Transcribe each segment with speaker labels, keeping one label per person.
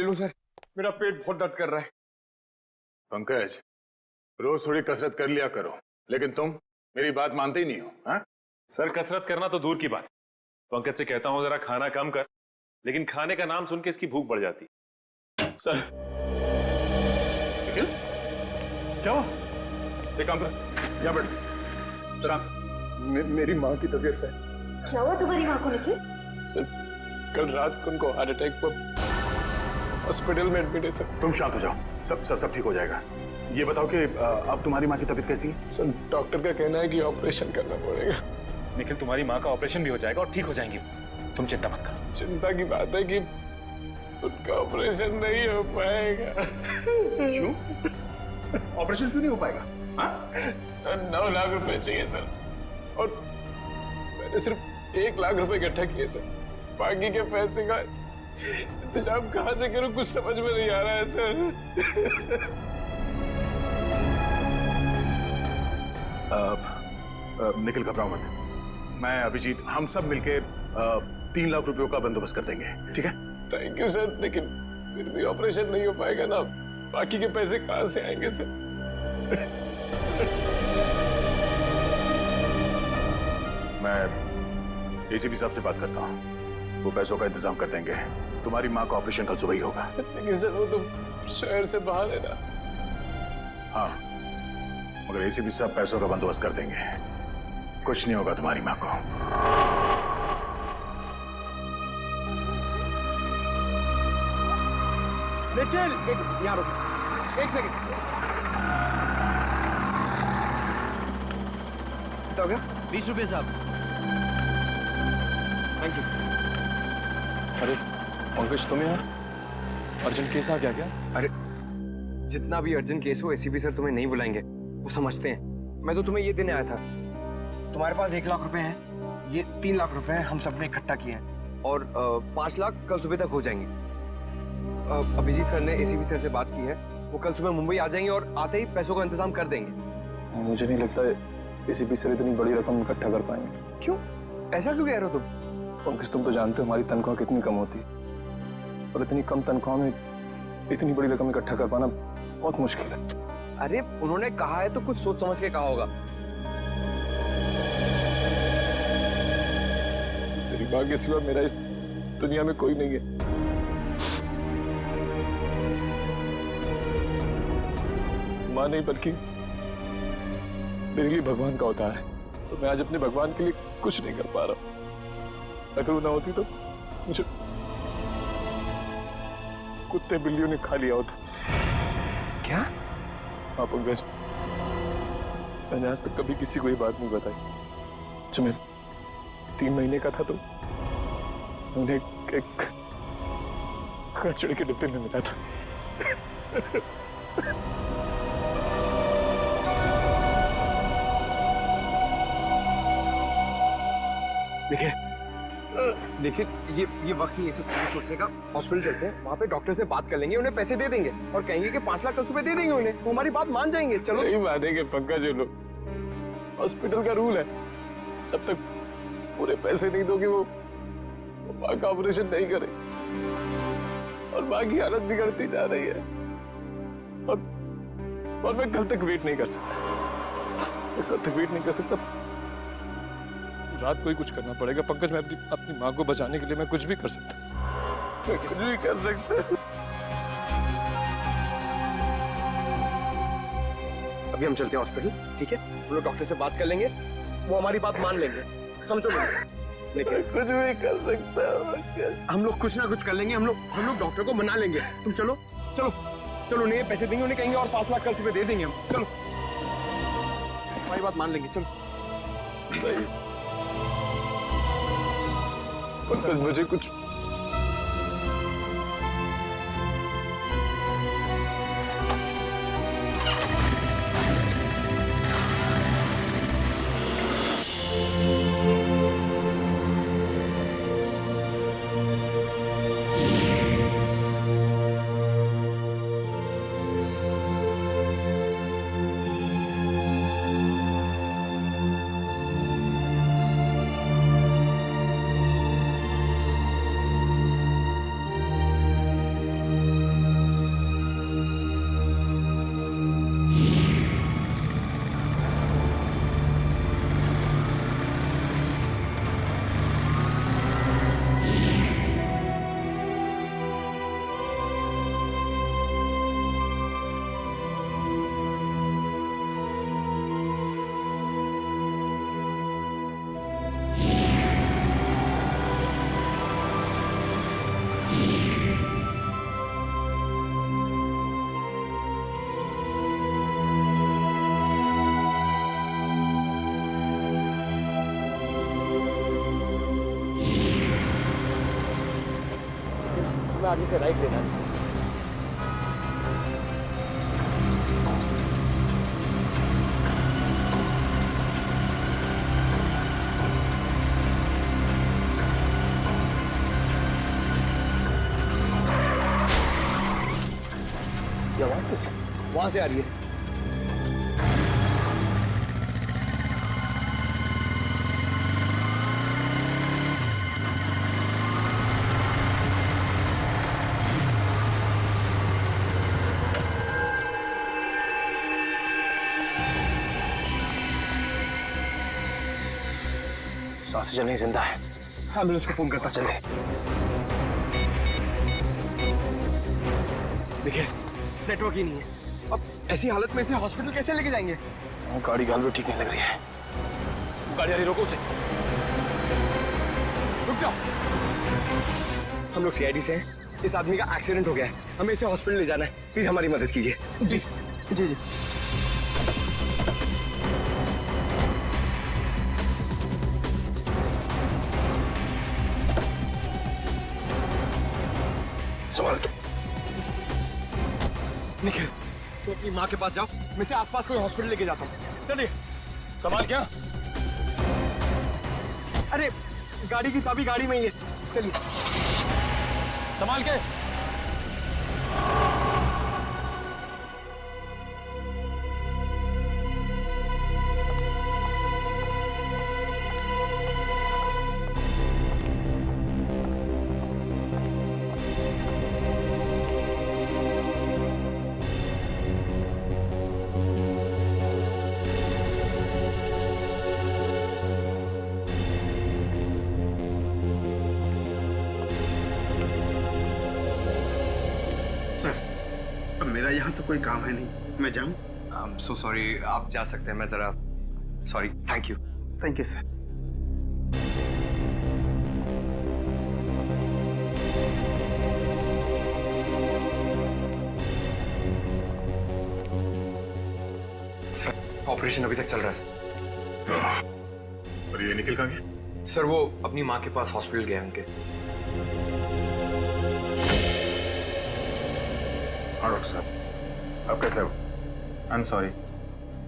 Speaker 1: लूं सर? मेरा पेट बहुत दर्द कर रहा है।
Speaker 2: पंकज, रोज थोड़ी कसरत कर लिया करो, लेकिन तुम मेरी बात मानते ही नहीं हो। हाँ
Speaker 3: सर, कसरत करना तो दूर की बात, पंकज से कहता हूं जरा खाना कम कर, लेकिन खाने का नाम सुन के इसकी भूख बढ़ जाती।
Speaker 2: सर निखिल, क्या हुआ? एक काम कर, यहाँ बैठ।
Speaker 4: मेरी माँ की तबीयत है।
Speaker 5: क्या हुआ तुम्हारी माँ को निखिल?
Speaker 4: सर कल रात को उनको हार्ट अटैक पर हॉस्पिटल में एडमिट है सर।
Speaker 2: तुम शांत हो जाओ, सब ठीक हो जाएगा। ये बताओ कि अब तुम्हारी माँ की तबीयत कैसी है?
Speaker 4: सर डॉक्टर का कहना है कि ऑपरेशन करना पड़ेगा।
Speaker 3: निखिल, तुम्हारी माँ का ऑपरेशन भी हो जाएगा और ठीक हो जाएंगी, तुम चिंता मत करो।
Speaker 4: चिंता की बात है कि उनका ऑपरेशन नहीं हो पाएगा।
Speaker 2: क्यों? ऑपरेशन क्यों नहीं हो पाएगा? हाँ?
Speaker 4: सर 9 लाख रुपए चाहिए सर, और मैंने सिर्फ 1 लाख रुपए इकट्ठा किए सर। बाकी के पैसे का इंतजाम कहाँ से करूं, कुछ समझ में नहीं आ रहा है सर।
Speaker 2: निखिल, घबराओ मत। मैं, अभिजीत, हम सब मिलके 3 लाख रुपयों का बंदोबस्त कर देंगे, ठीक है?
Speaker 4: थैंक यू सर, लेकिन फिर भी ऑपरेशन नहीं हो पाएगा ना, बाकी के पैसे कहाँ से आएंगे सर?
Speaker 2: मैं एसीपी साहब से बात करता हूँ, वो पैसों का इंतजाम कर देंगे। तुम्हारी माँ का ऑपरेशन कल सुबह ही होगा।
Speaker 4: लेकिन सर वो तो शहर से बाहर है ना।
Speaker 2: हाँ, मगर एसीपी साहब पैसों का बंदोबस्त कर देंगे, कुछ नहीं होगा तुम्हारी माँ को।
Speaker 1: निखिल, यहाँ रुको, 1 सेकंड। कितना हो गया?
Speaker 6: 20 रुपये साहब।
Speaker 1: Thank you.
Speaker 4: अरे पंकज, तुम यहाँ? अर्जेंट केस आ गया क्या?
Speaker 1: अरे जितना भी अर्जेंट केस हो, एसीपी सर तुम्हें नहीं बुलाएंगे, वो समझते हैं। मैं तो तुम्हें ये देने आया था। तुम्हारे पास 1 लाख रुपए हैं, ये 3 लाख रुपए हैं, हम सबने इकट्ठा किए हैं, और 5 लाख कल सुबह तक हो जाएंगे। अभिजीत सर ने एसीपी सर से बात की है, वो कल सुबह मुंबई आ जाएंगे और आते ही पैसों का इंतजाम कर देंगे।
Speaker 4: मुझे नहीं लगता एसीपी सर इतनी बड़ी रकम इकट्ठा कर पाएंगे।
Speaker 1: क्यों? ऐसा क्यों कह रहे हो तुम?
Speaker 4: पंकज, तुम तो जानते हो हमारी तनख्वाह कितनी कम होती है, और इतनी कम तनख्वाह में इतनी बड़ी रकम इकट्ठा कर पाना बहुत मुश्किल है।
Speaker 1: अरे उन्होंने कहा है तो कुछ सोच समझ के कहा होगा।
Speaker 4: तेरी माँ के सिवा मेरा इस दुनिया में कोई नहीं है। माँ नहीं, बल्कि मेरे लिए भगवान का अवतार है, तो मैं आज अपने भगवान के लिए कुछ नहीं कर पा रहा हूँ। अगर वो ना होती तो मुझे कुत्ते बिल्लियों ने खा लिया होता।
Speaker 1: क्या?
Speaker 4: हाँ पंकज, मैंने आज तक कभी किसी को ये बात नहीं बताई। जब मैं 3 महीने का था तो उन्हें एक कचड़े के डिब्बे में मिला था।
Speaker 1: देखिए, ये वक्त नहीं है सब चीजें सोचने का। हॉस्पिटल चलते हैं, वहाँ पे डॉक्टर से बात कर लेंगे, उन्हें पैसे दे देंगे और कहेंगे कि 5 लाख कल सुबह दे देंगे उन्हें, वो हमारी बात मान जाएंगे। चलो।
Speaker 4: नहीं मानेंगे पंकज ये लोग, हॉस्पिटल का रूल है, जब तक पूरे पैसे नहीं दोगे वो माँ का ऑपरेशन नहीं करे, और माँ की हालत बिगड़ती जा रही है, और मैं कल तक वेट नहीं कर सकता। रात को ही कुछ करना पड़ेगा पंकज। मैं अपनी माँ को बचाने के लिए मैं कुछ भी कर सकता।
Speaker 1: अभी हम चलते हैं हॉस्पिटल, ठीक है? हम लोग डॉक्टर से बात कर लेंगे, वो हमारी बात मान लेंगे, समझो मुझे। लेकिन
Speaker 4: कुछ भी कर सकता हूँ।
Speaker 1: हम लोग कुछ ना कुछ कर लेंगे, हम लोग डॉक्टर को मना लेंगे। तुम चलो चलो चलो, उन्हें पैसे देंगे, उन्हें कहेंगे और 5 लाख कल सुबह दे देंगे हम। चलो, हमारी बात मान लेंगे, चलो।
Speaker 4: मुझे कुछ हमें आगे से राइट लेना है।
Speaker 1: ये आवाज कैसे वहां से आ रही है?
Speaker 4: ऑक्सीजन नहीं जिंदा है।
Speaker 1: एम्बुलेंस को फोन करता चले। देखिए नेटवर्क ही नहीं है। अब ऐसी हालत में इसे हॉस्पिटल कैसे लेके जाएंगे?
Speaker 4: गाड़ी गाल भी ठीक नहीं लग रही है। गाड़ी आ रही, रोको उसे।
Speaker 1: रुक जाओ। हम लोग सीआईडी से हैं। इस आदमी का एक्सीडेंट हो गया है, हमें इसे हॉस्पिटल ले जाना है। प्लीज हमारी मदद कीजिए। जी जी जी। निखिल, तुम अपनी माँ के पास जाओ, मैं इसे आसपास कोई हॉस्पिटल लेके जाता हूँ। चलिए।
Speaker 4: संभाल क्या?
Speaker 1: अरे गाड़ी की चाबी गाड़ी में ही है, चलिए।
Speaker 4: संभाल के।
Speaker 6: सर, अब मेरा यहाँ तो कोई काम है नहीं, मैं जाऊँ?
Speaker 1: I'm so sorry, आप जा सकते हैं। मैं जरा sorry. Thank you.
Speaker 6: Thank you sir.
Speaker 1: Sir operation अभी तक चल रहा है सर।
Speaker 2: और ये निखिल कहाँ गया?
Speaker 1: सर वो अपनी माँ के पास हॉस्पिटल गए हैं उनके।
Speaker 2: हाँ डॉक्टर साहब, आप कैसे हो?
Speaker 6: आई एम सॉरी,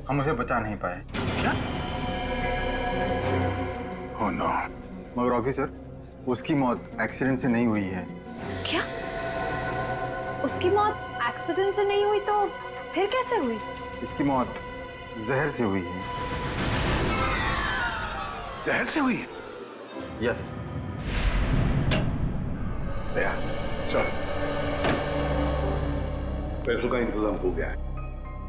Speaker 6: हम उसे बचा नहीं पाए। क्या?
Speaker 2: Oh no.
Speaker 6: मगर ऑफिसर, उसकी मौत एक्सीडेंट से नहीं हुई है।
Speaker 5: क्या? उसकी मौत एक्सीडेंट से नहीं हुई तो फिर कैसे हुई?
Speaker 6: इसकी मौत जहर से हुई है।
Speaker 2: जहर से हुई है?
Speaker 6: यस।
Speaker 2: दया, चल। पैसों का इंतजाम हो गया है।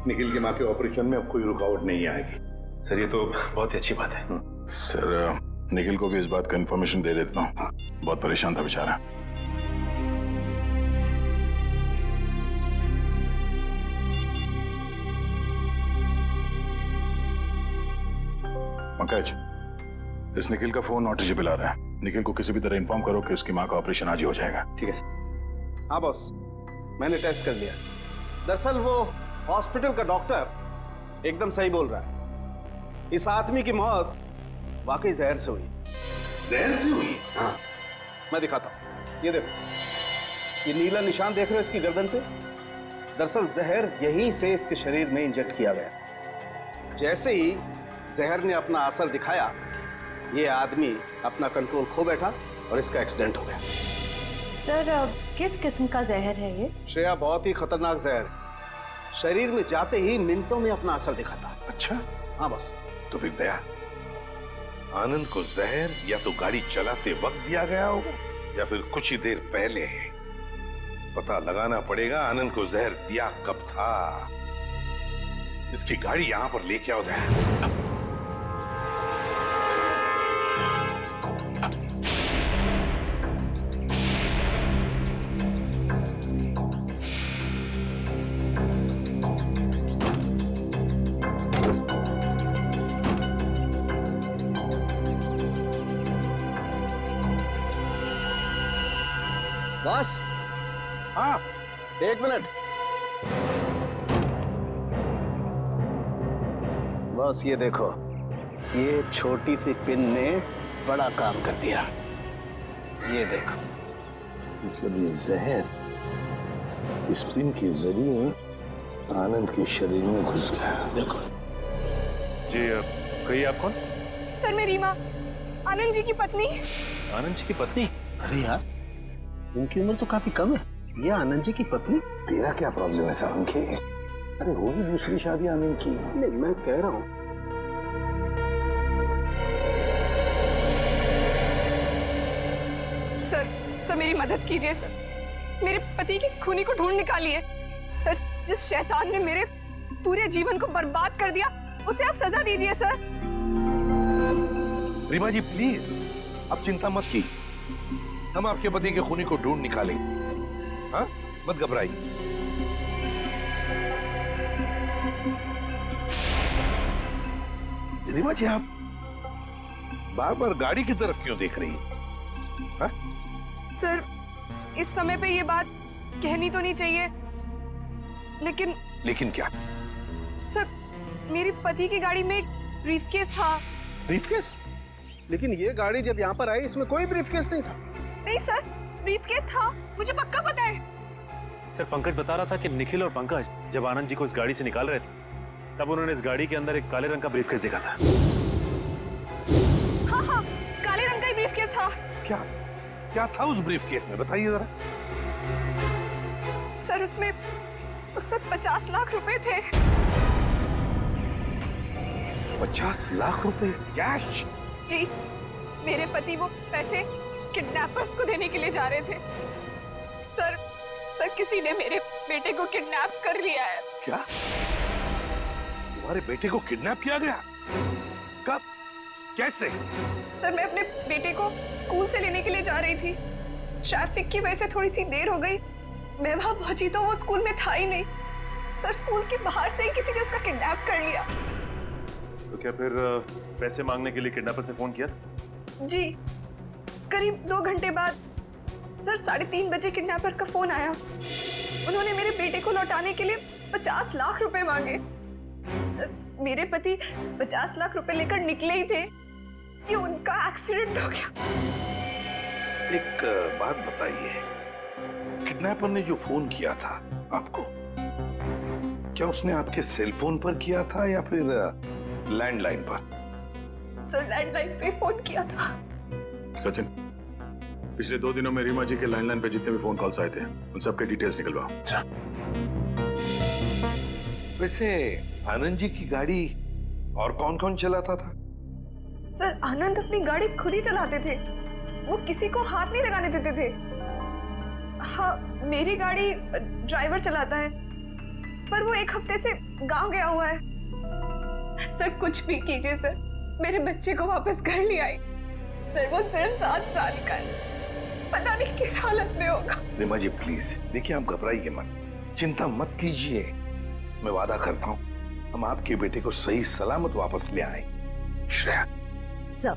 Speaker 2: निखिल के माँ के ऑपरेशन में अब कोई रुकावट नहीं आएगी।
Speaker 3: सर ये तो बहुत ही अच्छी बात है।
Speaker 2: सर निखिल को भी इस बात का इंफॉर्मेशन दे देता हूँ। बहुत परेशान था बेचारा। पंकज, इस निखिल का फोन नॉट रीचेबल आ रहा है। निखिल को किसी भी तरह इन्फॉर्म करो कि उसकी माँ का ऑपरेशन आज ही हो जाएगा।
Speaker 1: ठीक है सर।
Speaker 7: हाँ बॉस, मैंने टेस्ट कर लिया। दरअसल वो हॉस्पिटल का डॉक्टर एकदम सही बोल रहा है। इस आदमी की मौत वाकई जहर से हुई।
Speaker 2: जहर से हुई?
Speaker 7: हाँ, मैं दिखाता हूँ। ये देखो, ये नीला निशान देख रहे हो इसकी गर्दन पे? दरअसल जहर यहीं से इसके शरीर में इंजेक्ट किया गया। जैसे ही जहर ने अपना असर दिखाया, ये आदमी अपना कंट्रोल खो बैठा और इसका एक्सीडेंट हो गया।
Speaker 5: सर किस किस्म का जहर है ये?
Speaker 7: श्रेया, बहुत ही खतरनाक जहर है। शरीर में जाते ही मिनटों में अपना असर दिखाता है।
Speaker 2: अच्छा,
Speaker 7: हाँ बॉस।
Speaker 8: तो फिर दया, आनंद को जहर या तो गाड़ी चलाते वक्त दिया गया होगा या फिर कुछ ही देर पहले। पता लगाना पड़ेगा आनंद को जहर दिया कब था। इसकी गाड़ी यहां पर लेके आओ दया।
Speaker 7: बॉस, हाँ, एक मिनट। बॉस ये देखो, ये छोटी सी पिन ने बड़ा काम कर दिया। ये देखो,
Speaker 8: मतलब ये जहर इस पिन के जरिए आनंद के शरीर में घुस गया। बिल्कुल।
Speaker 3: जी कहिए आप कौन?
Speaker 9: सर मैं रीमा, आनंद जी की पत्नी।
Speaker 3: आनंद जी की पत्नी?
Speaker 7: अरे यार, इनकी उम्र तो काफी कम है। ये आनंद जी की पत्नी?
Speaker 8: तेरा क्या प्रॉब्लम है सावंत? अरे होगी दूसरी शादी आनंद की।
Speaker 7: नहीं, मैं कह रहा हूँ
Speaker 9: सर मेरी मदद कीजिए सर। मेरे पति की खूनी को ढूंढ निकालिए। सर, जिस शैतान ने मेरे पूरे जीवन को बर्बाद कर दिया, उसे आप सजा दीजिए सर।
Speaker 8: रीमा जी प्लीज, अब चिंता मत की, हम आपके पति के खूनी को ढूंढ निकालेंगे। हाँ, मत घबराइए। रीमा जी, आप बार बार गाड़ी की तरफ क्यों देख रही हैं? हाँ?
Speaker 9: सर, इस समय पे ये बात कहनी तो नहीं चाहिए, लेकिन
Speaker 8: क्या?
Speaker 9: सर, मेरे पति की गाड़ी में एक ब्रीफकेस था।
Speaker 7: ब्रीफकेस? लेकिन ये गाड़ी जब यहाँ पर आई, इसमें कोई ब्रीफकेस नहीं था।
Speaker 9: नहीं सर, ब्रीफकेस था, मुझे पक्का पता है।
Speaker 3: सर, पंकज बता रहा था कि निखिल और पंकज जब आनंद जी को इस गाड़ी से निकाल रहे थे, तब उन्होंने इस गाड़ी के अंदर एक काले रंग का ब्रीफकेस देखा था।
Speaker 9: हाँ, काले रंग का ही ब्रीफकेस था।
Speaker 8: क्या था उस ब्रीफकेस में, बताइए जरा।
Speaker 9: सर, उसमें 50 लाख रुपए थे।
Speaker 8: 50 लाख रुपए कैश?
Speaker 9: जी, मेरे पति वो पैसे किडनैपर्स को देने के लिए जा रहे थे। सर, किसी ने मेरे बेटे को किडनैप कर लिया है।
Speaker 8: क्या? तुम्हारे बेटे को किडनैप किया गया? कब? कैसे?
Speaker 9: सर, मैं अपने बेटे को स्कूल से लेने के लिए जा रही थी। ट्रैफिक की वजह से थोड़ी सी देर हो गई। मैं वहां पहुंची तो वो स्कूल में था ही नहीं। सर, स्कूल के बाहर से ही किसी ने उसका किडनैप कर लिया।
Speaker 3: तो क्या फिर पैसे मांगने के लिए किडनैपर्स ने फोन किया?
Speaker 9: जी, करीब 2 घंटे बाद सर 3:30 बजे किडनैपर का फोन आया। उन्होंने मेरे बेटे को लौटाने के लिए 50 लाख रुपए मांगे। मेरे पति 50 लाख रुपए लेकर निकले ही थे कि उनका एक्सीडेंट हो गया।
Speaker 8: एक बात बताइए, किडनैपर ने जो फोन किया था आपको, क्या उसने आपके सेल फोन पर किया था या फिर लैंडलाइन पर?
Speaker 9: सर, लैंडलाइन पे फोन किया था।
Speaker 2: सचिन, पिछले 2 दिनों में रीमा जी के लैंडलाइन पे जितने भी फोन कॉल्स आए थे, उन सबके डिटेल्स निकलवाओ।
Speaker 8: वैसे आनंद जी की गाड़ी और कौन कौन चलाता था?
Speaker 9: सर, आनंद अपनी गाड़ी खुद ही चलाते थे। वो किसी को हाथ नहीं लगाने देते थे। हाँ, मेरी गाड़ी ड्राइवर चलाता है, पर वो 1 हफ्ते से गांव गया हुआ है। सर, कुछ भी कीजिए सर, मेरे बच्चे को वापस घर ले आई। सर, वो सिर्फ 7 साल का है, पता नहीं किस हालत में होगा।
Speaker 8: रीमा जी प्लीज, देखिए आप घबराइए मत, चिंता मत कीजिए। मैं वादा करता हूँ हम आपके बेटे को सही सलामत वापस ले आए। श्रेया।
Speaker 5: सर,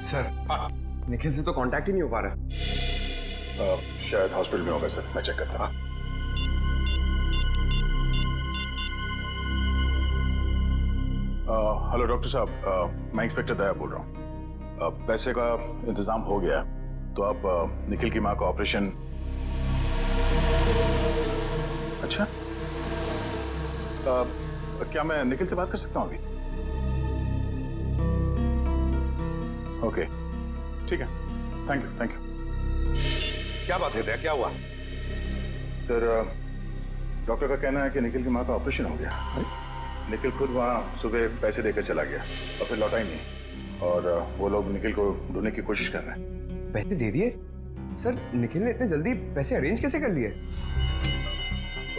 Speaker 1: सर, निखिल से तो कांटेक्ट ही नहीं हो पा रहा।
Speaker 2: शायद हॉस्पिटल में होगा सर, मैं चेक करता हूँ। हेलो डॉक्टर साहब, मैं इंस्पेक्टर दया बोल रहा हूँ। पैसे का इंतजाम हो गया है, तो आप निखिल की माँ का ऑपरेशन। अच्छा, क्या मैं निखिल से बात कर सकता हूँ अभी? ओके, ठीक है, थैंक यू।
Speaker 8: क्या बात है दया, क्या हुआ?
Speaker 2: सर, डॉक्टर का कहना है कि निखिल की माँ का ऑपरेशन हो गया। निखिल खुद वहाँ सुबह पैसे देकर चला गया और फिर लौटा ही नहीं, और वो लोग निखिल को ढूंढने की कोशिश कर रहे हैं।
Speaker 1: पैसे दे दिए? सर, निखिल ने इतने जल्दी पैसे अरेंज कैसे कर लिए?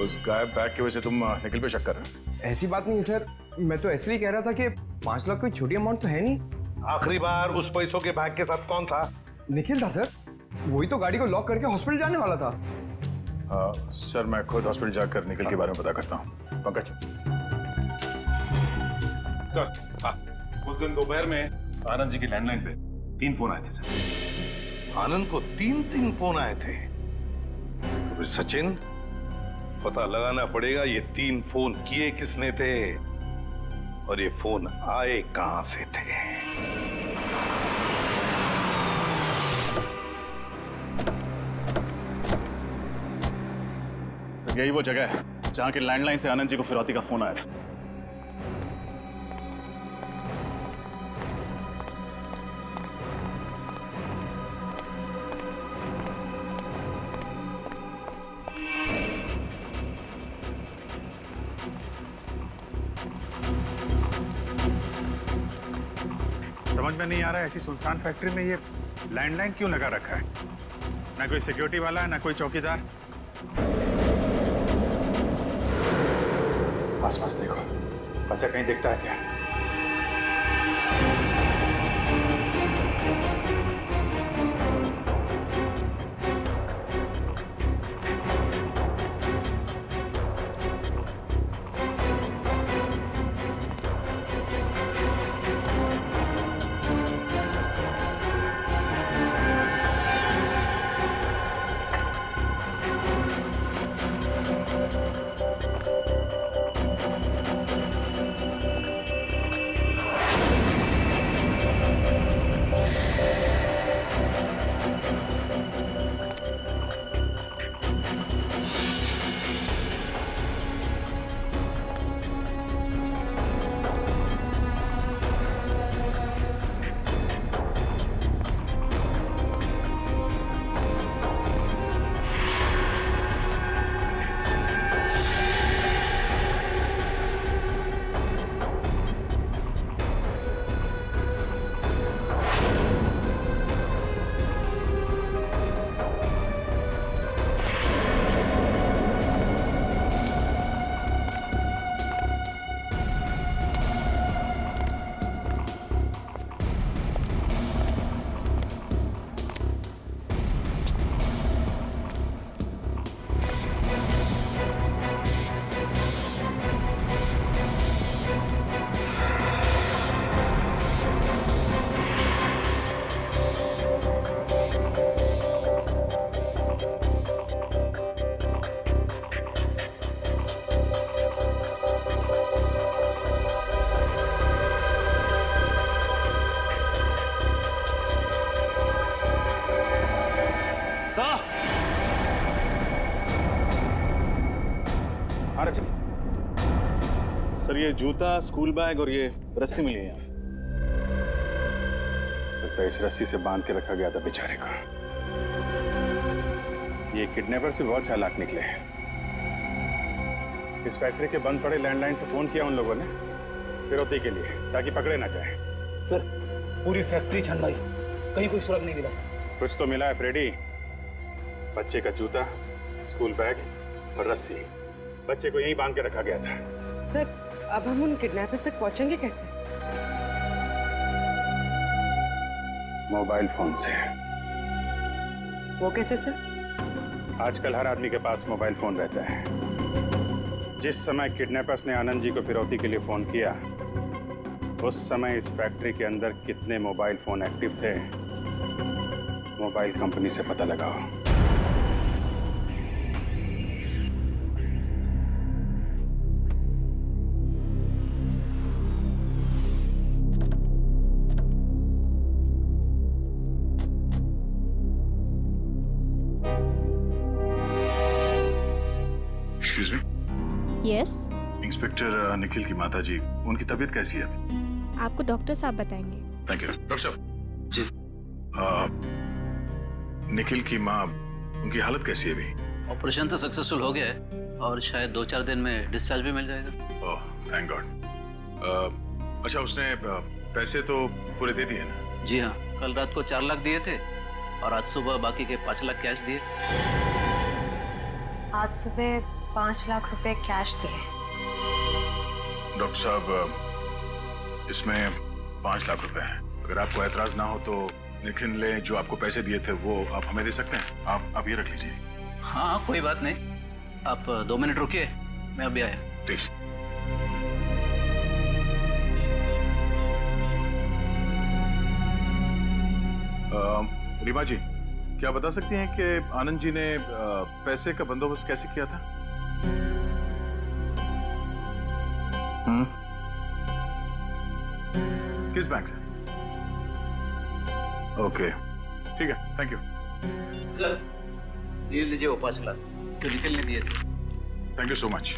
Speaker 2: उस गायब बैग की वजह से तुम निखिल पे शक कर रहे हो?
Speaker 1: ऐसी बात नहीं है सर, मैं तो इसलिए कह रहा था कि 5 लाख कोई छोटी अमाउंट तो है नहीं।
Speaker 8: आखिरी बार उस पैसों के बैग के साथ कौन था?
Speaker 1: निखिल था सर, वही तो गाड़ी को लॉक करके हॉस्पिटल जाने वाला था।
Speaker 2: सर, मैं खुद हॉस्पिटल जाकर निखिल के बारे में पता करता हूँ। पंकज।
Speaker 3: सर, उस दिन दोपहर में आनंद जी की लैंडलाइन पे 3 फोन आए थे सर।
Speaker 8: आनंद को 3 फोन आए थे? तो फिर सचिन, पता लगाना पड़ेगा ये 3 फोन किए किसने थे और ये फोन आए कहां से थे।
Speaker 10: तो यही वो जगह है जहां के लैंडलाइन से आनंद जी को फिरौती का फोन आया था।
Speaker 3: समझ में नहीं आ रहा है ऐसी सुनसान फैक्ट्री में ये लैंडलाइन क्यों लगा रखा है। ना कोई सिक्योरिटी वाला है ना कोई चौकीदार।
Speaker 10: आसपास देखो, बच्चा कहीं दिखता है क्या? सर ये जूता, स्कूल बैग और ये रस्सी मिली है यहाँ। लगता है इस रस्सी से बांध के रखा गया था बेचारे को। ये किडनैपर्स भी बहुत चालाक निकले हैं। इस फैक्ट्री के बंद पड़े लैंडलाइन से फोन किया उन लोगों ने फिरौती के लिए, ताकि पकड़े ना जाए।
Speaker 11: सर पूरी फैक्ट्री छान लाई, कहीं कोई सुराग नहीं मिला।
Speaker 3: कुछ तो मिला है फ्रेडी। बच्चे का जूता, स्कूल बैग और रस्सी। बच्चे को यहीं बांध के रखा गया था।
Speaker 12: सर अब हम उन किडनैपर्स तक पहुंचेंगे कैसे?
Speaker 3: मोबाइल फोन से।
Speaker 12: वो कैसे सर?
Speaker 3: आजकल हर आदमी के पास मोबाइल फोन रहता है। जिस समय किडनैपर्स ने आनंद जी को फिरौती के लिए फोन किया, उस समय इस फैक्ट्री के अंदर कितने मोबाइल फोन एक्टिव थे, मोबाइल कंपनी से पता लगाओ।
Speaker 10: Excuse me.
Speaker 13: Yes.
Speaker 10: Inspector Nikhil की माता जी, उनकी तबीयत कैसी है?
Speaker 13: आपको डॉक्टर साहब बताएंगे।
Speaker 10: Thank you. डॉक्टर साहब जी। निखिल की माँ, उनकी हालत कैसी है अभी?
Speaker 11: ऑपरेशन तो सक्सेसफुल हो गया है और शायद 2-4 दिन में डिस्चार्ज भी मिल जाएगा।
Speaker 10: Oh thank God. अच्छा उसने पैसे तो पूरे दे दिए ना?
Speaker 11: जी हाँ, कल रात को 4 लाख दिए थे और आज सुबह बाकी के 5 लाख कैश दिए।
Speaker 5: आज सुबह 5 लाख रुपए कैश दिए।
Speaker 10: डॉक्टर साहब इसमें 5 लाख रुपए हैं। अगर आपको ऐतराज ना हो तो निखिल ने जो आपको पैसे दिए थे वो आप हमें दे सकते हैं। आप ये रख लीजिए।
Speaker 11: हाँ कोई बात नहीं, आप 2 मिनट रुकिए, मैं अभी आया।
Speaker 10: प्लीज। रीमा जी, क्या बता सकती हैं कि आनंद जी ने पैसे का बंदोबस्त कैसे किया था? किस बैंक से? ओके, ठीक है, थैंक यू।
Speaker 11: सर ये लीजिए वो 5 लाख जो निखिल ने दिए थे।
Speaker 10: Thank you so much.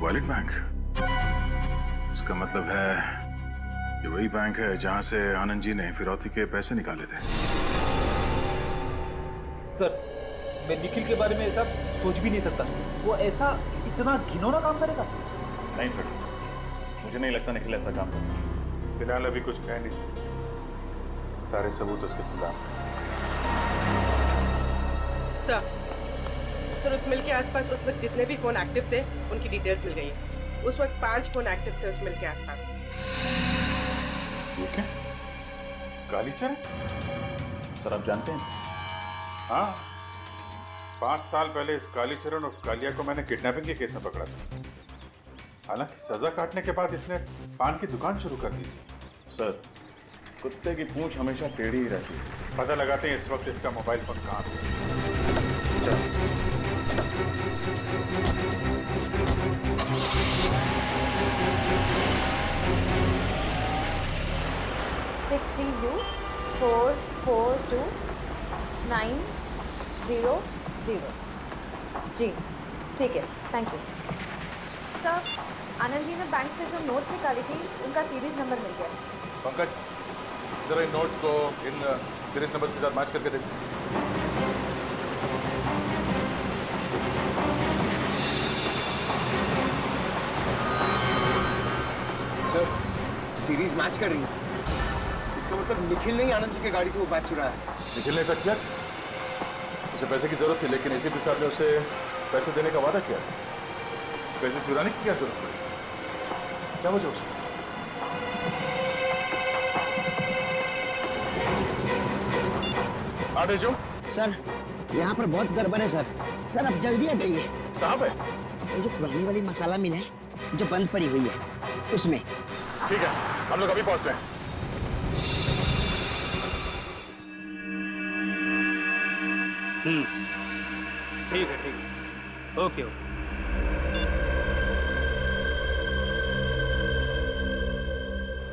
Speaker 10: Wallet bank, इसका मतलब है ये वही बैंक है जहां से आनंद जी ने फिरौती के पैसे निकाले थे।
Speaker 14: सर मैं निखिल के बारे में ऐसा सोच भी नहीं सकता। वो ऐसा इतना घिनौना काम करेगा?
Speaker 10: नहीं फिर मुझे नहीं लगता निखिल ऐसा काम कर सकता।
Speaker 3: फिलहाल अभी कुछ कह नहीं सकते, सारे सबूत उसके खिलाफ।
Speaker 12: सर उस मिल के आसपास उस वक्त जितने भी फोन एक्टिव थे उनकी डिटेल्स मिल गई है। उस वक्त 5 फोन एक्टिव थे उस मिल के आसपास।
Speaker 10: ये क्या? कालीचरण?
Speaker 3: सर आप जानते हैं इसे? हाँ, 5 साल पहले इस कालीचरण और कालिया को मैंने किडनैपिंग के केस में पकड़ा था। हालांकि सजा काटने के बाद इसने पान की दुकान शुरू कर दी थी।
Speaker 10: सर कुत्ते की पूंछ हमेशा टेढ़ी ही रहती है।
Speaker 3: पता लगाते हैं इस वक्त इसका मोबाइल फोन कहाँ है।
Speaker 5: 60U442900। जी ठीक है, thank you sir. Anand ji ने बैंक से जो नोट्स निकाली थी उनका सीरीज नंबर मिल गया।
Speaker 10: पंकज जरा इन नोट्स को इन सीरीज नंबर्स के साथ मैच करके देखो।
Speaker 1: सर सीरीज मैच कर रही है, इसका मतलब निखिल ने ही आनंद जी की गाड़ी से वो बैग चुराया है।
Speaker 10: निखिल ने ऐसा किया? उसे पैसे की जरूरत थी लेकिन एसीपी साहब ने उसे पैसे देने का वादा किया। पैसे चुराने की क्या जरूरत पड़ी? क्या वजह उसे? आगे जो
Speaker 15: सर यहाँ पर बहुत गड़बड़ है सर। सर अब जल्दी आ जाइए।
Speaker 10: कहाँ पे?
Speaker 15: वो जो पुरानी वाली मसाला मिल है जो बंद पड़ी हुई है उसमें।
Speaker 10: ठीक है, हम लोग अभी पहुँचते हैं।
Speaker 14: ठीक है ओके।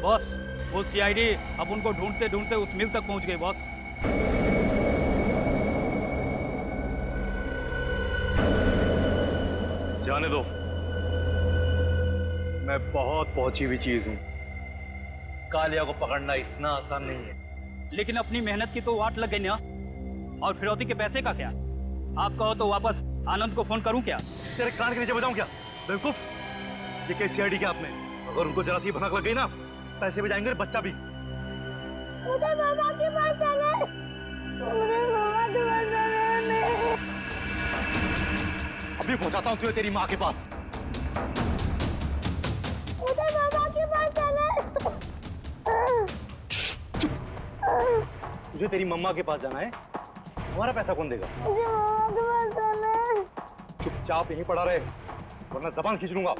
Speaker 16: बॉस वो सीआईडी अब उनको ढूंढते ढूंढते उस मिल तक पहुंच गई बॉस।
Speaker 17: जाने दो, मैं बहुत पहुंची हुई चीज हूं। कालिया को पकड़ना इतना आसान नहीं है।
Speaker 16: लेकिन अपनी मेहनत की तो वाट लग गई ना। और फिरौती के पैसे का क्या? आप कहो तो वापस आनंद को फोन करूं क्या?
Speaker 17: तेरे कान के नीचे बजाऊं क्या? बेवकूफ, ये कैसी सीआईडी क्या आपने? अगर उनको जरा सी भनक लग गई ना, पैसे भी जाएंगे, बच्चा भी।
Speaker 18: मुझे मामा के पास जाना है। मुझे मामा के पास जाना है।
Speaker 17: अभी पहुंचाता हूं तुझे तेरी माँ के पास।
Speaker 18: मुझे मामा के पास जाना है।
Speaker 17: तुझे तेरी मम्मा के पास जाना है? हमारा पैसा कौन देगा?
Speaker 18: मुझे मामा के पास जाना है।
Speaker 17: चुपचाप यहीं पड़ा रहे वरना जबान खींच लूंगा।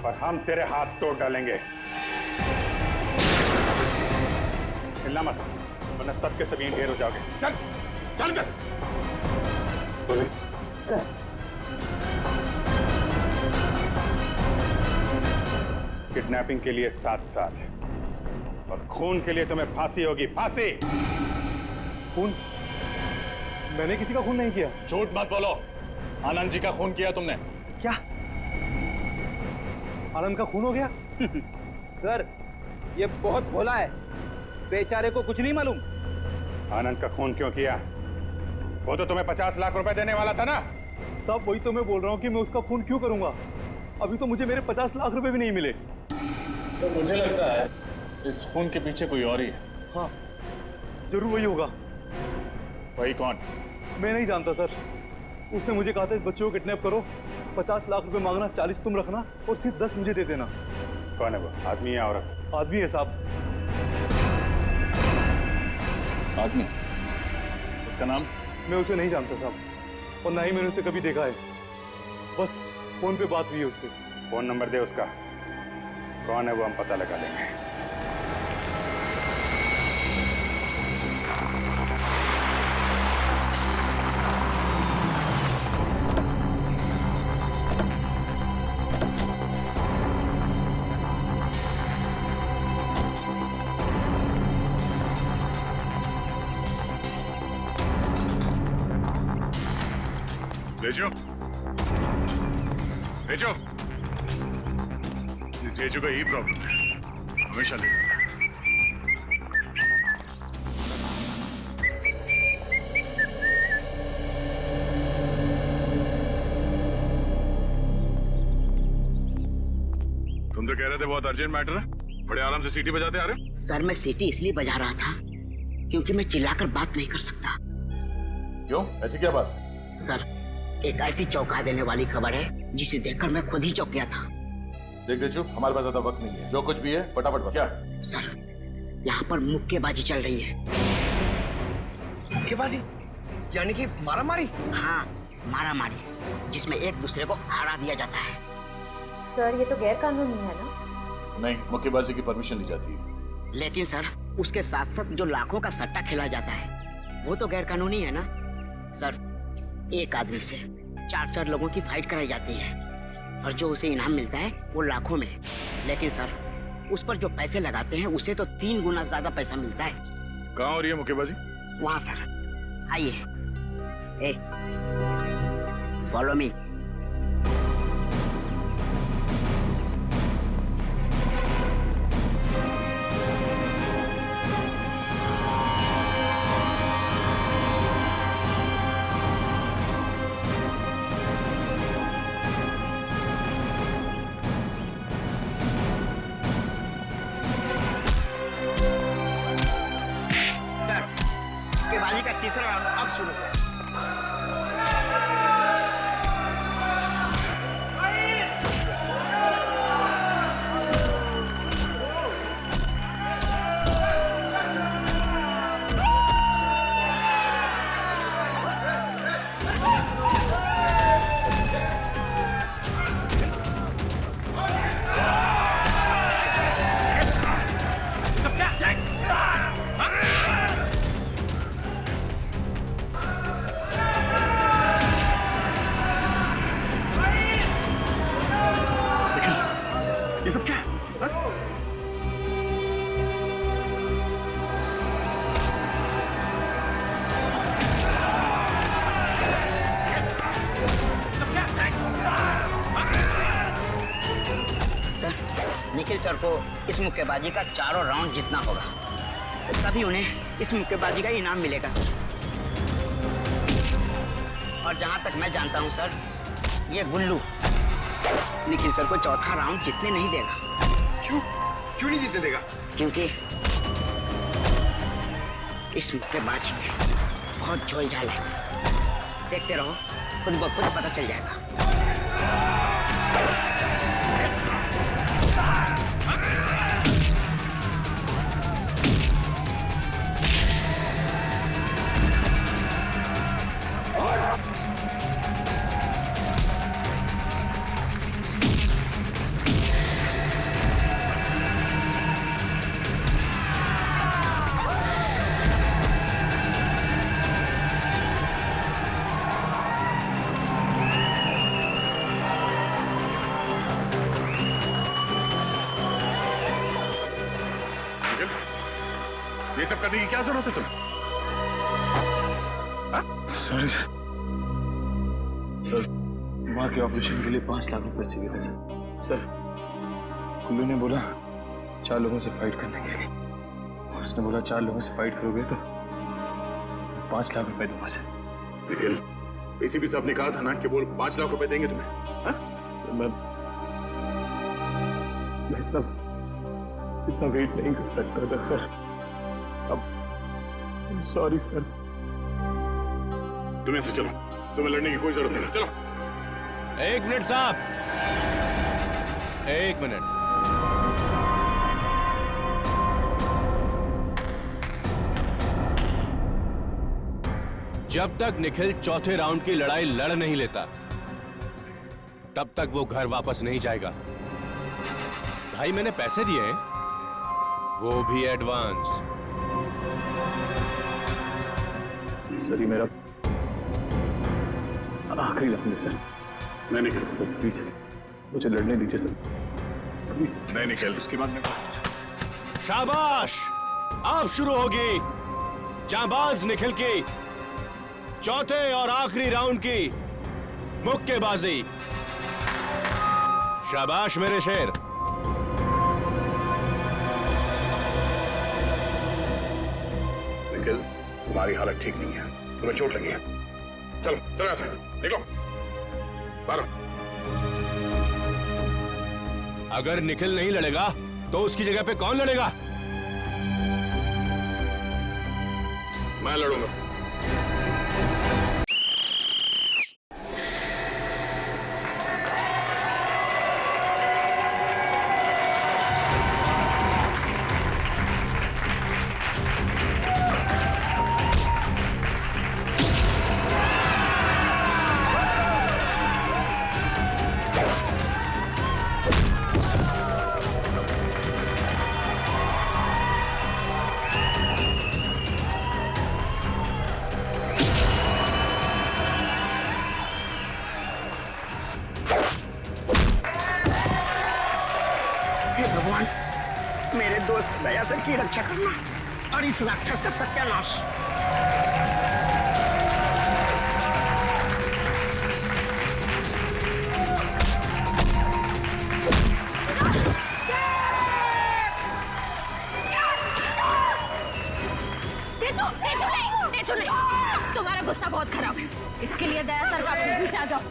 Speaker 3: और हम तेरे हाथ तोड़ डालेंगे। हिलना मत वरना सबके सब यहीं ढेर हो जाओगे। चल चल कर। बोले किडनैपिंग के लिए 7 साल और खून के लिए तुम्हें फांसी होगी। फांसी।
Speaker 17: खून? मैंने किसी का खून नहीं किया।
Speaker 10: झूठ मत बोलो, आनंद जी का खून किया तुमने।
Speaker 17: क्या? आनंद का खून हो गया?
Speaker 14: सर ये बहुत भोला है, बेचारे को कुछ नहीं मालूम।
Speaker 3: आनंद का खून क्यों किया? वो तो तुम्हें 50 लाख रुपए देने वाला था ना।
Speaker 17: सब वही तो मैं बोल रहा हूँ कि मैं उसका खून क्यों करूंगा? अभी तो मुझे मेरे 50 लाख रुपए भी नहीं मिले।
Speaker 10: तो मुझे लगता है इस खून के पीछे कोई और ही है।
Speaker 17: हाँ जरूर वही होगा।
Speaker 10: वही कौन?
Speaker 17: मैं नहीं जानता सर। उसने मुझे कहा था इस बच्चे को किडनैप करो, 50 लाख रुपए मांगना, 40 तुम रखना और सिर्फ 10 मुझे दे देना।
Speaker 3: कौन है वो? आदमी या औरत?
Speaker 17: आदमी है साहब।
Speaker 10: आदमी? उसका नाम?
Speaker 17: मैं उसे नहीं जानता साहब और ना ही मैंने उसे कभी देखा है। बस फोन पे बात हुई है उससे।
Speaker 3: फोन नंबर दे उसका। कौन है वो हम पता लगा लेंगे।
Speaker 10: तेजू, तेजू, इस तेजू का यही प्रॉब्लम है, हमेशा लेट आता है। तुम तो कह रहे थे बहुत अर्जेंट मैटर है, बड़े आराम से सीटी बजाते आ रहे हो।
Speaker 15: सर मैं सीटी इसलिए बजा रहा था क्योंकि मैं चिल्लाकर बात नहीं कर सकता।
Speaker 10: क्यों, ऐसी क्या बात?
Speaker 15: सर एक ऐसी चौंका देने वाली खबर है जिसे देखकर मैं खुद ही चौंक गया था।
Speaker 10: देख देचू, हमारे पास ज्यादा वक्त नहीं है, जो कुछ भी है फटाफट बता। क्या?
Speaker 15: सर यहाँ पर मुक्केबाजी चल रही है।
Speaker 1: मुक्केबाजी यानी कि मारा मारी?
Speaker 15: हाँ मारा मारी, जिसमें एक दूसरे को हरा दिया जाता है।
Speaker 5: सर ये तो गैर कानूनी है ना?
Speaker 10: नहीं, मुक्केबाजी की परमिशन ली जाती है।
Speaker 15: लेकिन सर उसके साथ साथ जो लाखों का सट्टा खेला जाता है वो तो गैर कानूनी है ना। सर एक आदमी से 4-4 लोगों की फाइट कराई जाती है और जो उसे इनाम मिलता है वो लाखों में। लेकिन सर उस पर जो पैसे लगाते हैं उसे तो 3 गुना ज्यादा पैसा मिलता है।
Speaker 10: कहाँ हो रही है मुक्केबाजी?
Speaker 15: वहाँ सर, आइए। ए फॉलो मी। मुक्केबाजी का तीसरा राउंड अब शुरू है।
Speaker 10: ये सब क्या है?
Speaker 15: सर निखिल सर को इस मुक्केबाजी का चारों राउंड जीतना होगा, तभी उन्हें इस मुक्केबाजी का इनाम मिलेगा सर। और जहां तक मैं जानता हूं सर, ये गुल्लू निखिल सर को चौथा राउंड जीतने नहीं देगा।
Speaker 1: क्यों? क्यों नहीं जीतने देगा?
Speaker 15: क्योंकि इस मुक्केबाजी में बहुत झोलझाल है। देखते रहो, खुद ब खुद पता चल जाएगा।
Speaker 10: ये सब करने की क्या जरूरत है तुम्हें?
Speaker 4: सॉरी सर, माँ के ऑपरेशन के लिए 5 लाख रुपए चाहिए थे सर। सर कुल्लू ने बोला 4 लोगों से फाइट करने के लिए। उसने बोला 4 लोगों से फाइट करोगे तो 5 लाख रुपए दूंगा सर।
Speaker 10: निखिल, एसीपी साहब ने कहा था ना कि वो 5 लाख रुपए देंगे तुम्हें। हाँ?
Speaker 4: सर मैं इतना वेट नहीं कर सकता था सर। अब सॉरी सर।
Speaker 10: तुम ऐसे चलो, तुम्हें लड़ने की कोई जरूरत नहीं। चलो।
Speaker 19: 1 मिनट साहब, 1 मिनट। जब तक निखिल चौथे राउंड की लड़ाई लड़ नहीं लेता तब तक वो घर वापस नहीं जाएगा। भाई मैंने पैसे दिए हैं, वो भी एडवांस।
Speaker 4: सर ये मेरा आखिरी राउंड है सर।
Speaker 10: नहीं निखिल
Speaker 4: सर प्लीज मुझे लड़ने दीजिए सर, प्लीज।
Speaker 10: नहीं निखिल, उसके बाद में
Speaker 19: शाबाश, अब शुरू होगी जांबाज निखिल की चौथे और आखिरी राउंड की मुक्केबाजी। शाबाश मेरे शेर।
Speaker 2: निखिल, तुम्हारी हालत ठीक नहीं है, तुम्हें चोट लगी है। चलो चलो यहाँ से निकलो बाहर।
Speaker 19: अगर निखिल नहीं लड़ेगा तो उसकी जगह पे कौन लड़ेगा?
Speaker 2: मैं लड़ूंगा।
Speaker 15: मेरे दोस्त दया सर की रक्षा करना और इस राक्षस का सत्यानाश।
Speaker 18: तुम्हारा गुस्सा बहुत खराब है, इसके लिए दया सर का पीछे आ जाओ।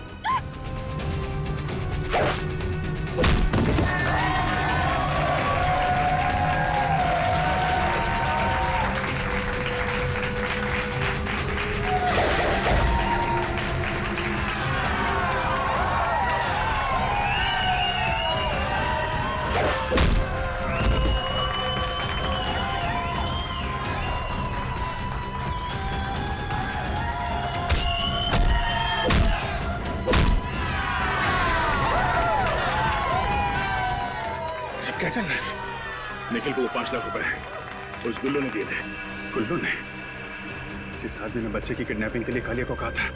Speaker 2: क्या चल रहा है? निखिल को वो 5 लाख रुपए उस गुल्लू ने दिए थे। गुल्लू ने? जिस आदमी ने बच्चे की किडनैपिंग के लिए कालिया को कहा था,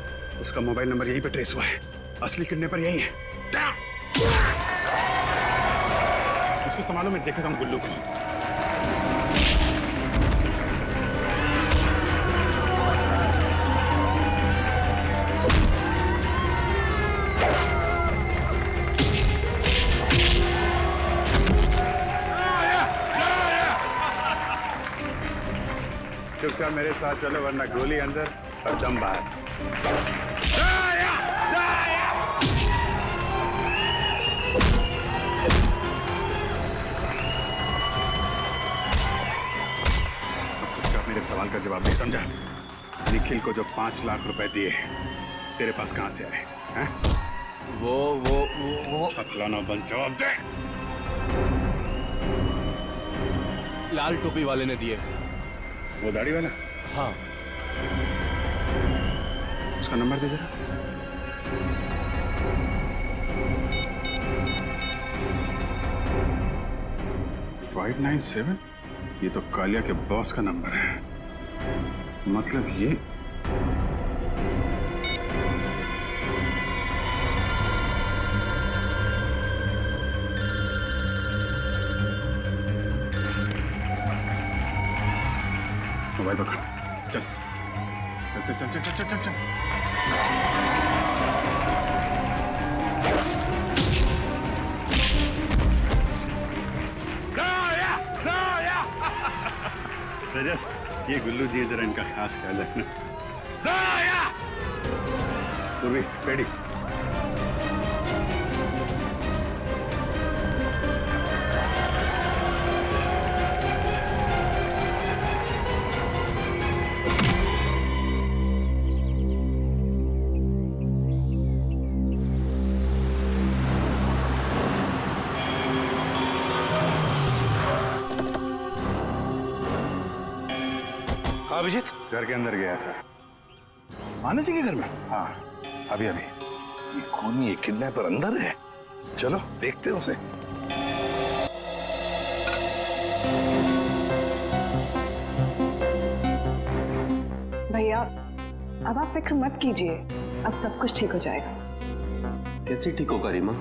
Speaker 2: उसका मोबाइल नंबर यहीं पे ट्रेस हुआ है। असली किडनैपर यही है। इसको संभालो, मैं देखता हूँ गुल्लू को। चुपचाप मेरे साथ चलो, वरना गोली अंदर और दम बाहर। चुपचाप मेरे सवाल का जवाब नहीं समझा। निखिल को जो 5 लाख रुपए दिए तेरे पास कहां से आए हैं? वो अखलाना बंद, जवाब दे।
Speaker 19: लाल टोपी वाले ने दिए।
Speaker 2: वो दाढ़ी वाला?
Speaker 19: हाँ।
Speaker 2: उसका नंबर दे जरा। फाइव 597? ये तो कालिया के बॉस का नंबर है। मतलब ये मोबाइल पकड़। चल चल चल चल चल चल चल चल। रजत, ये गुल्लू जी जरा इनका खास ख्याल रखना। पूर्वी, पेड़ी।
Speaker 10: अभिजीत
Speaker 2: घर के अंदर गया सर।
Speaker 10: आनंद जी के घर में?
Speaker 2: हाँ, अभी अभी।
Speaker 8: ये कौन, ये किडनैपर अंदर है? चलो देखते हैं उसे।
Speaker 9: भैया, अब आप फिक्र मत कीजिए, अब सब कुछ ठीक हो जाएगा।
Speaker 11: कैसे ठीक होगा रीमा?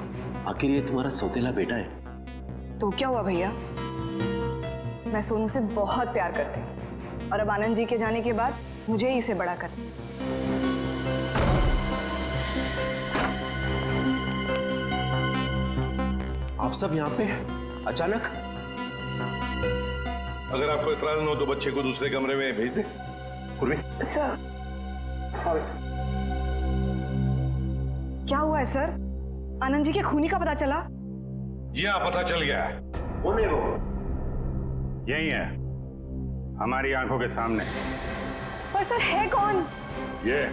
Speaker 11: आखिर ये तुम्हारा सौतेला बेटा है।
Speaker 9: तो क्या हुआ भैया, मैं सोनू से बहुत प्यार करती हूँ और अब आनंद जी के जाने के बाद मुझे ही इसे बड़ा करना।
Speaker 20: आप सब यहाँ पे अचानक?
Speaker 8: अगर आपको इतराज न हो तो बच्चे को दूसरे कमरे में भेज दे। पूर्वी।
Speaker 9: सर क्या हुआ है सर? आनंद जी के खूनी का पता चला?
Speaker 8: जी हाँ, पता चल गया है।
Speaker 3: कौन है वो? यही है, हमारी आंखों के सामने।
Speaker 9: पर सर है कौन?
Speaker 3: ये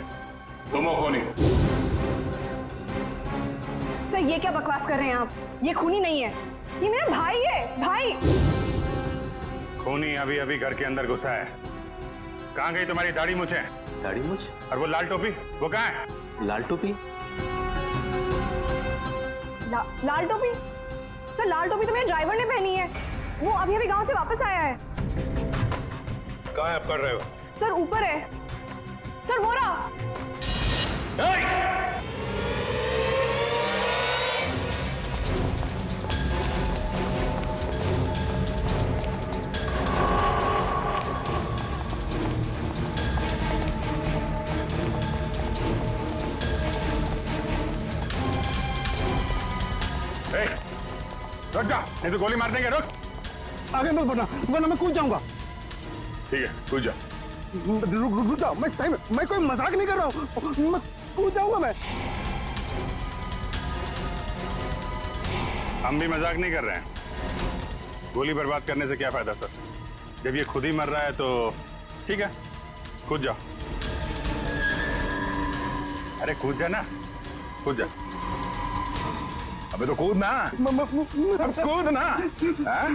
Speaker 3: तुम हो खूनी।
Speaker 9: सर ये क्या बकवास कर रहे हैं आप? ये खूनी नहीं है, ये मेरा भाई है, भाई।
Speaker 3: खूनी अभी अभी घर के अंदर घुसा है। कहाँ गई तुम्हारी दाढ़ी मूछें?
Speaker 20: दाढ़ी मूछ?
Speaker 3: और वो लाल टोपी, वो कहाँ है?
Speaker 20: लाल टोपी?
Speaker 9: लाल टोपी? सर लाल टोपी तो मेरे ड्राइवर ने पहनी है, वो अभी अभी गांव से वापस आया है।
Speaker 8: कहाँ है आप कर रहे हो?
Speaker 9: सर ऊपर है, सर वो रहा।
Speaker 3: रुक जा, नहीं तो गोली मार देंगे। रुक,
Speaker 17: आगे मत बढ़ना वरना मैं कूद जाऊंगा।
Speaker 3: ठीक है, कूद जा।
Speaker 17: रुक जाओ, मैं सही में, मैं कोई मजाक नहीं कर रहा हूँ, मैं कूद जाऊंगा मैं।
Speaker 3: हम भी मजाक नहीं कर रहे हैं। गोली बर्बाद करने से क्या फायदा सर? जब ये खुद ही मर रहा है तो ठीक है, कूद जाओ। अरे कूद जा ना, कूद जा। अबे तो कूद ना, अब कूद ना। हाँ?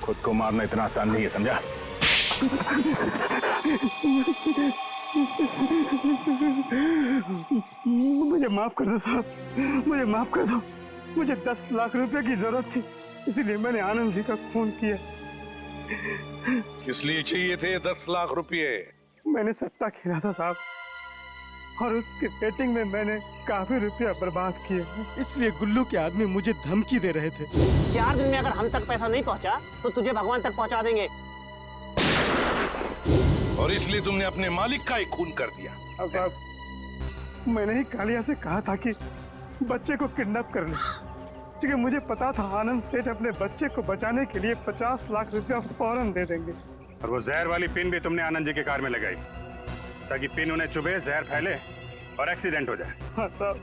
Speaker 3: खुद को मारना इतना आसान नहीं है, समझा?
Speaker 17: मुझे माफ कर दो साहब, मुझे माफ कर दो। मुझे 10 लाख रुपए की जरूरत थी, इसलिए मैंने आनंद जी का खून किया।
Speaker 8: किस लिए चाहिए थे 10 लाख रुपए?
Speaker 17: मैंने सट्टा खेला था साहब, और उसके बेटिंग में मैंने काफी रुपया बर्बाद किए, इसलिए गुल्लू के आदमी मुझे धमकी दे रहे थे।
Speaker 15: 4 दिन में अगर हम तक पैसा नहीं पहुंचा तो तुझे भगवान तक पहुंचा देंगे।
Speaker 8: और इसलिए तुमने अपने मालिक का ही खून कर दिया।
Speaker 17: अब साहब मैंने ही कालिया से कहा था कि बच्चे को किडनैप कर ले, क्योंकि मुझे पता था आनंद सेठ अपने बच्चे को बचाने के लिए 50 लाख रुपया फौरन दे देंगे।
Speaker 3: और वो जहर वाली पिन भी तुमने आनंद जी के कार में लगाई ताकि पिन उन्हें चुभे, जहर फैले और एक्सीडेंट हो जाए।
Speaker 17: हाँ साहब।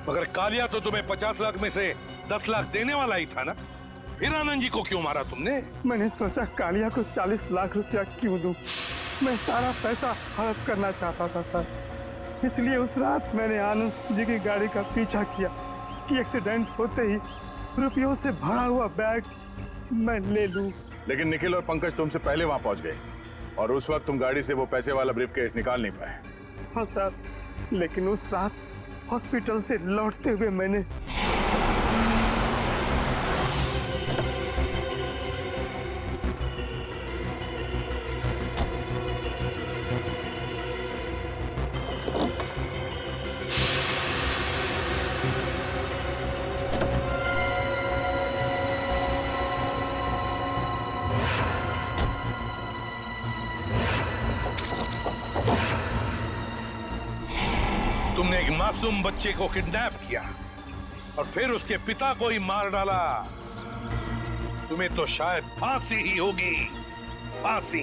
Speaker 8: मगर कालिया तो तुम्हें 50 लाख में से 10 लाख देने वाला ही था ना, फिर आनंद जी को क्यों मारा तुमने?
Speaker 17: मैंने सोचा कालिया को 40 लाख रुपया क्यों दूं? मैं सारा पैसा हड़प करना चाहता था सर, इसलिए उस रात मैंने आनंद जी की गाड़ी का पीछा किया कि एक्सीडेंट होते ही रुपयों से भरा हुआ बैग मैं ले लूं।
Speaker 10: लेकिन निखिल और पंकज तुमसे पहले वहां पहुंच गए और उस वक्त तुम गाड़ी से वो पैसे वाला ब्रीफकेस निकाल नहीं पाए।
Speaker 17: हाँ सर, लेकिन उस रात हॉस्पिटल से लौटते हुए मैंने
Speaker 8: तुमने एक मासूम बच्चे को किडनैप किया और फिर उसके पिता को ही मार डाला। तुम्हें तो शायद फांसी ही होगी, फांसी।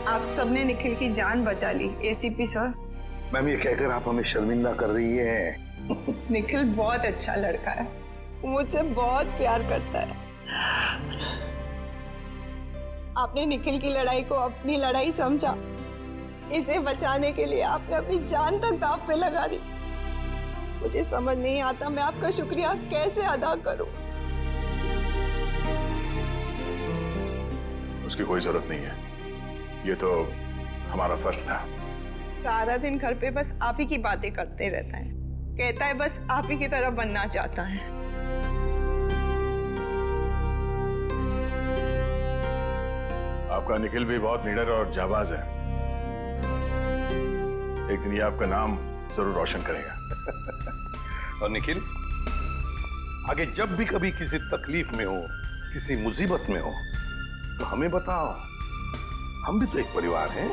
Speaker 21: आप सबने निखिल की जान बचा ली एसीपी सर।
Speaker 8: मैम ये कहकर आप हमें शर्मिंदा कर रही हैं।
Speaker 21: निखिल बहुत अच्छा लड़का है, मुझसे बहुत प्यार करता है। आपने निखिल की लड़ाई को अपनी लड़ाई समझा, इसे बचाने के लिए आपने अपनी जान तक दांव पे लगा दी। मुझे समझ नहीं आता मैं आपका शुक्रिया कैसे अदा करूं।
Speaker 10: उसकी कोई जरूरत नहीं है, ये तो हमारा फर्ज था।
Speaker 21: सारा दिन घर पे बस आप ही की बातें करते रहता है, कहता है बस आप ही की तरह बनना चाहता है।
Speaker 10: आपका निखिल भी बहुत निडर और जाबाज है, एक दिन ये आपका नाम जरूर रोशन करेगा।
Speaker 8: और निखिल आगे जब भी कभी किसी तकलीफ में हो, किसी मुसीबत में हो तो हमें बताओ, हम भी तो एक परिवार हैं।